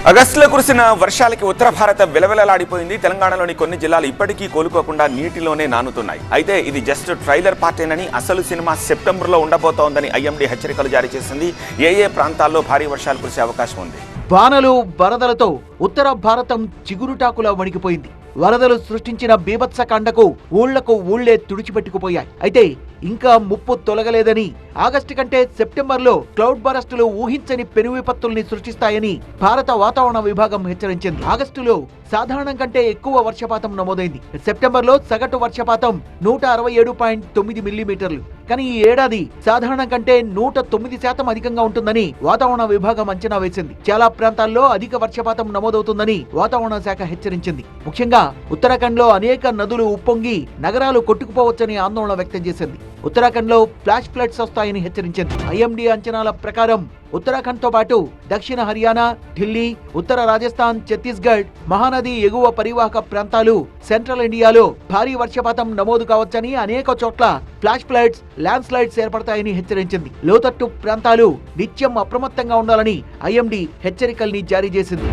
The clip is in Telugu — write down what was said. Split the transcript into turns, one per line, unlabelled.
ఆగస్టులో కురిసిన వర్షాలకి ఉత్తర భారత విలవిలలాడిపోయింది. తెలంగాణలోని కొన్ని జిల్లాలు ఇప్పటికీ కోలుకోకుండా నీటిలోనే నానుతున్నాయి. అయితే ఇది జస్ట్ ట్రైలర్ పార్టేనని, అసలు సినిమా సెప్టెంబర్లో ఉండబోతోందని ఐఎండీ హెచ్చరికలు జారీ చేసింది. ఏ ప్రాంతాల్లో భారీ వర్షాలు కురిసే అవకాశం ఉంది?
వానలు వరదలతో ఉత్తర భారతం చిగురుటాకులా వణికిపోయింది. వరదలు సృష్టించిన బీభత్స కాండకు ఊళ్లకు ఊళ్లే తుడిచిపెట్టుకుపోయాయి. అయితే ఇంకా ముప్పు తొలగలేదని, ఆగస్టు కంటే సెప్టెంబర్లో క్లౌడ్ బరస్టులు ఊహించని పెను విపత్తుల్ని సృష్టిస్తాయని భారత వాతావరణ విభాగం హెచ్చరించింది. ఆగస్టులో సాధారణం కంటే ఎక్కువ వర్షపాతం నమోదైంది. సెప్టెంబర్లో సగటు వర్షపాతం 167.9 మిల్లీమీటర్లు. కానీ ఈ ఏడాది సాధారణం కంటే 109% అధికంగా ఉంటుందని వాతావరణ విభాగం అంచనా వేసింది. చాలా ప్రాంతాల్లో అధిక వర్షపాతం నమోదవుతుందని వాతావరణ శాఖ హెచ్చరించింది. ముఖ్యంగా ఉత్తరాఖండ్ లో అనేక నదులు ఉప్పొంగి నగరాలు కొట్టుకుపోవచ్చని ఆందోళన వ్యక్తం చేసింది. ఉత్తరాఖండ్ లో ఫ్లాష్ ఫ్లడ్స్ వస్తాయని హెచ్చరించింది. ఐఎండీ అంచనాల ప్రకారం ఉత్తరాఖండ్ తో పాటు దక్షిణ హర్యానా, ఢిల్లీ, ఉత్తర రాజస్థాన్, ఛత్తీస్గఢ్, మహానది ఎగువ పరివాహక ప్రాంతాలు, సెంట్రల్ ఇండియాలో భారీ వర్షపాతం నమోదు కావచ్చని, అనేక చోట్ల ఫ్లాష్ ఫ్లడ్స్, ల్యాండ్ స్లైడ్స్ ఏర్పడతాయని హెచ్చరించింది. లోతట్టు ప్రాంతాలు నిత్యం అప్రమత్తంగా ఉండాలని ఐఎండీ హెచ్చరికల్ని జారీ చేసింది.